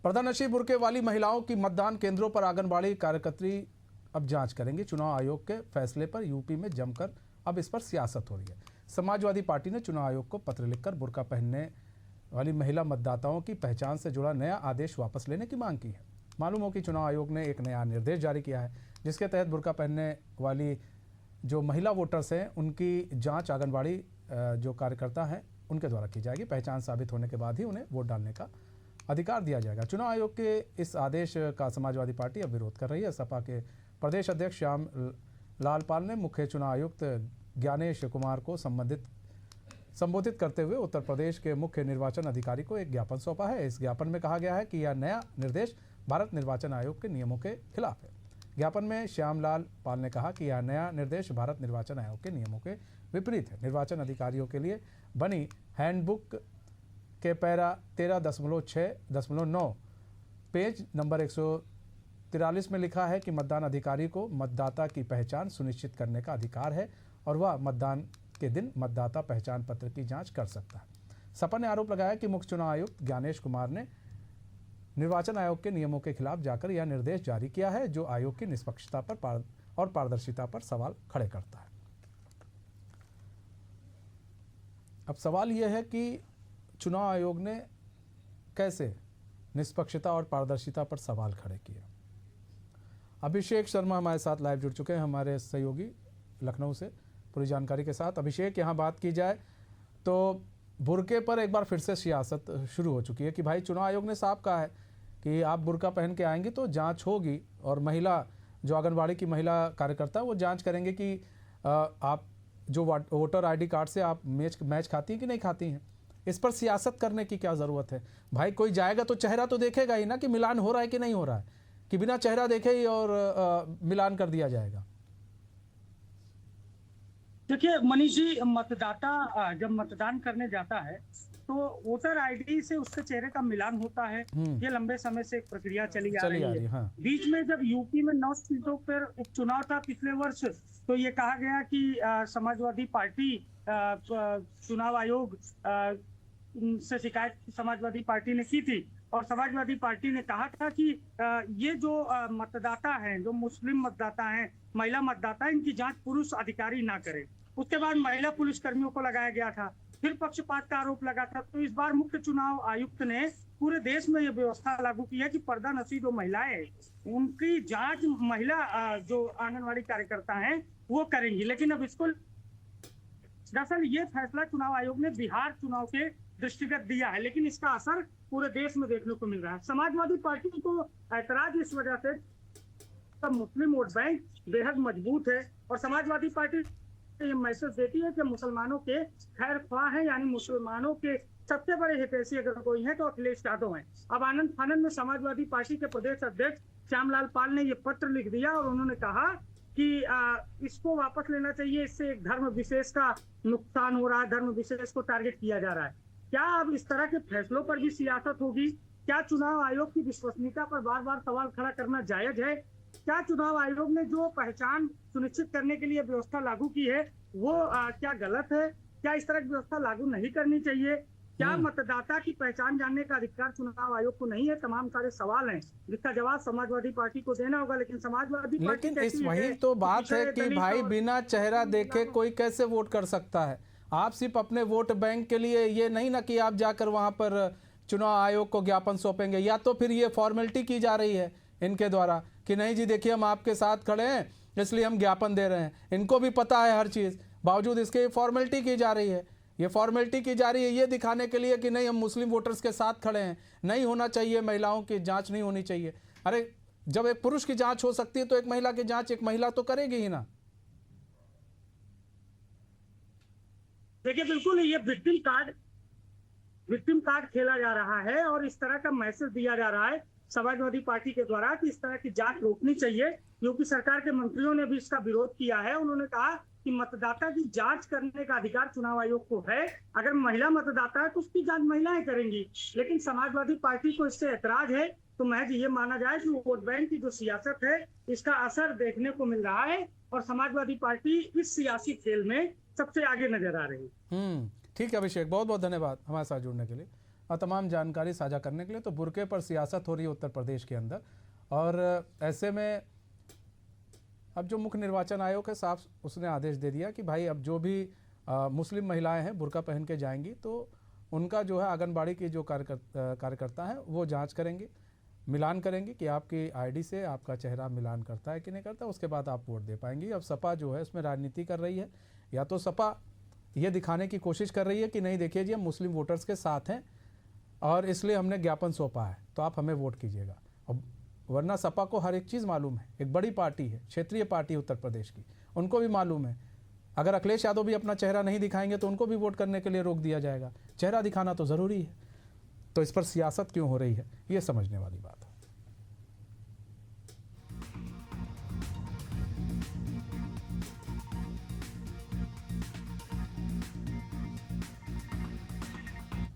पर्दानशीं Burke वाली महिलाओं की मतदान केंद्रों पर आंगनबाड़ी कार्यकर्त्री अब जांच करेंगी। चुनाव आयोग के फैसले पर यूपी में जमकर अब इस पर सियासत हो रही है। समाजवादी पार्टी ने चुनाव आयोग को पत्र लिखकर बुर्का पहनने वाली महिला मतदाताओं की पहचान से जुड़ा नया आदेश वापस लेने की मांग की है। मालूम हो कि चुनाव आयोग ने एक नया निर्देश जारी किया है, जिसके तहत बुर्का पहनने वाली जो महिला वोटर्स हैं उनकी जांच आंगनबाड़ी जो कार्यकर्ता हैं उनके द्वारा की जाएगी। पहचान साबित होने के बाद ही उन्हें वोट डालने का अधिकार दिया जाएगा। चुनाव आयोग के इस आदेश का समाजवादी पार्टी अब विरोध कर रही है। सपा के प्रदेश अध्यक्ष श्याम लाल पाल ने मुख्य चुनाव आयुक्त ज्ञानेश कुमार को संबोधित करते हुए उत्तर प्रदेश के मुख्य निर्वाचन अधिकारी को एक ज्ञापन सौंपा है। इस ज्ञापन में कहा गया है कि यह नया निर्देश भारत निर्वाचन आयोग के नियमों के खिलाफ है। ज्ञापन में श्यामलाल पाल ने कहा कि यह नया निर्देश भारत निर्वाचन आयोग के नियमों के विपरीत है। निर्वाचन अधिकारियों के लिए बनी हैंडबुक के पैरा 13.6.9 पेज नंबर 143 में लिखा है कि मतदान अधिकारी को मतदाता की पहचान सुनिश्चित करने का अधिकार है और वह मतदान के दिन मतदाता पहचान पत्र की जांच कर सकता है। सपा ने आरोप लगाया कि मुख्य चुनाव आयुक्त ज्ञानेश कुमार ने निर्वाचन आयोग के नियमों के खिलाफ जाकर यह निर्देश जारी किया है, जो आयोग की निष्पक्षता पर और पारदर्शिता पर सवाल खड़े करता है। अब सवाल यह है कि चुनाव आयोग ने कैसे निष्पक्षता और पारदर्शिता पर सवाल खड़े किए। अभिषेक शर्मा हमारे साथ लाइव जुड़ चुके हैं, हमारे सहयोगी लखनऊ से, पूरी जानकारी के साथ। अभिषेक, यहाँ बात की जाए तो बुर्के पर एक बार फिर से सियासत शुरू हो चुकी है कि भाई चुनाव आयोग ने साफ कहा है कि आप बुर्का पहन के आएंगे तो जांच होगी, और महिला जो आंगनबाड़ी की महिला कार्यकर्ता वो जांच करेंगे कि आप जो वोटर आईडी कार्ड से आप मैच खाती हैं कि नहीं खाती हैं। इस पर सियासत करने की क्या ज़रूरत है भाई? कोई जाएगा तो चेहरा तो देखेगा ही ना कि मिलान हो रहा है कि नहीं हो रहा है, कि बिना चेहरा देखे ही और मिलान कर दिया जाएगा। देखिए मनीष जी, मतदाता जब मतदान करने जाता है तो वोटर आईडी से उसके चेहरे का मिलान होता है। ये लंबे समय से एक प्रक्रिया चली आ रही है। हाँ। बीच में जब यूपी में 9 सीटों पर उपचुनाव था पिछले वर्ष, तो ये कहा गया कि समाजवादी पार्टी चुनाव आयोग से शिकायत समाजवादी पार्टी ने की थी, और समाजवादी पार्टी ने कहा था कि ये जो मतदाता हैं, जो मुस्लिम मतदाता हैं, महिला मतदाता, इनकी जांच पुरुष अधिकारी ना करे। उसके बाद महिला पुलिस कर्मियों को लगाया गया था, फिर पक्षपात का आरोप लगा था। तो इस बार मुख्य चुनाव आयुक्त ने पूरे देश में ये व्यवस्था लागू की है कि पर्दानशीं जो महिलाएं, उनकी जांच महिला जो आंगनबाड़ी कार्यकर्ता हैं वो करेंगी। लेकिन अब इसको दरअसल ये फैसला चुनाव आयोग ने बिहार चुनाव के दृष्टिगत दिया है, लेकिन इसका असर पूरे देश में देखने को मिल रहा है। समाजवादी पार्टी को ऐतराज इस वजह से तब मुस्लिम वोट बैंक बेहद मजबूत है, और समाजवादी पार्टी ये मैसेज देती है कि मुसलमानों के खैर ख्वाह हैं, यानी मुसलमानों के सबसे बड़े हितैषी अगर कोई है तो अखिलेश यादव हैं। अब आनंद फानंद में समाजवादी पार्टी के प्रदेश अध्यक्ष श्यामलाल पाल ने ये पत्र लिख दिया और उन्होंने कहा कि इसको वापस लेना चाहिए, इससे एक धर्म विशेष का नुकसान हो रहा है, धर्म विशेष को टारगेट किया जा रहा है। क्या अब इस तरह के फैसलों पर भी सियासत होगी? क्या चुनाव आयोग की विश्वसनीयता पर बार बार सवाल खड़ा करना जायज है? क्या चुनाव आयोग ने जो पहचान सुनिश्चित करने के लिए व्यवस्था लागू की है वो क्या गलत है? क्या इस तरह की व्यवस्था लागू नहीं करनी चाहिए? क्या मतदाता की पहचान जानने का अधिकार चुनाव आयोग को नहीं है? तमाम सारे सवाल हैं जिसका जवाब समाजवादी पार्टी को देना होगा। लेकिन समाजवादी पार्टी इस वही तो बात है कि भाई बिना चेहरा देखे कोई कैसे वोट कर सकता है? आप सिर्फ अपने वोट बैंक के लिए ये नहीं ना कि आप जाकर वहां पर चुनाव आयोग को ज्ञापन सौंपेंगे, या तो फिर ये फॉर्मेलिटी की जा रही है इनके द्वारा कि नहीं जी देखिए हम आपके साथ खड़े हैं इसलिए हम ज्ञापन दे रहे हैं। इनको भी पता है हर चीज़, बावजूद इसके फॉर्मेलिटी की जा रही है। ये फॉर्मेलिटी की जा रही है ये दिखाने के लिए कि नहीं हम मुस्लिम वोटर्स के साथ खड़े हैं, नहीं होना चाहिए, महिलाओं की जांच नहीं होनी चाहिए। अरे जब एक पुरुष की जांच हो सकती है तो एक महिला की जांच एक महिला तो करेगी ही ना। देखिए बिल्कुल ये विक्टिम कार्ड खेला जा रहा है, और इस तरह का मैसेज दिया जा रहा है समाजवादी पार्टी के द्वारा कि इस तरह की जांच रोकनी चाहिए। क्योंकि सरकार के मंत्रियों ने भी इसका विरोध किया है। उन्होंने कहा कि मतदाता की जांच करने का अधिकार चुनाव आयोग को है, अगर महिला मतदाता है तो उसकी जांच महिलाएं करेंगी। लेकिन समाजवादी पार्टी को इससे ऐतराज है, तो महज ये माना जाए कि वोट बैंक की जो सियासत है इसका असर देखने को मिल रहा है, और समाजवादी पार्टी इस सियासी खेल में सबसे आगे नजर आ रही है। ठीक है अभिषेक, बहुत बहुत धन्यवाद हमारे साथ जुड़ने के लिए। और तमाम जानकारी साझा करने के लिए। तो बुर्के पर सियासत हो रही है उत्तर प्रदेश के अंदर, और ऐसे में अब जो मुख्य निर्वाचन आयोग है साफ उसने आदेश दे दिया कि भाई अब जो भी मुस्लिम महिलाएं हैं बुर्का पहन के जाएंगी तो उनका जो है आंगनबाड़ी के जो कार्यकर्ता हैं वो जांच करेंगे, मिलान करेंगे कि आपकी आईडी से आपका चेहरा मिलान करता है कि नहीं करता, उसके बाद आप वोट दे पाएंगी। अब सपा जो है इसमें राजनीति कर रही है, या तो सपा ये दिखाने की कोशिश कर रही है कि नहीं देखिए जी हम मुस्लिम वोटर्स के साथ हैं और इसलिए हमने ज्ञापन सौंपा है तो आप हमें वोट कीजिएगा। और वरना सपा को हर एक चीज़ मालूम है, एक बड़ी पार्टी है, क्षेत्रीय पार्टी उत्तर प्रदेश की, उनको भी मालूम है अगर अखिलेश यादव भी अपना चेहरा नहीं दिखाएंगे तो उनको भी वोट करने के लिए रोक दिया जाएगा। चेहरा दिखाना तो ज़रूरी है, तो इस पर सियासत क्यों हो रही है ये समझने वाली बात है।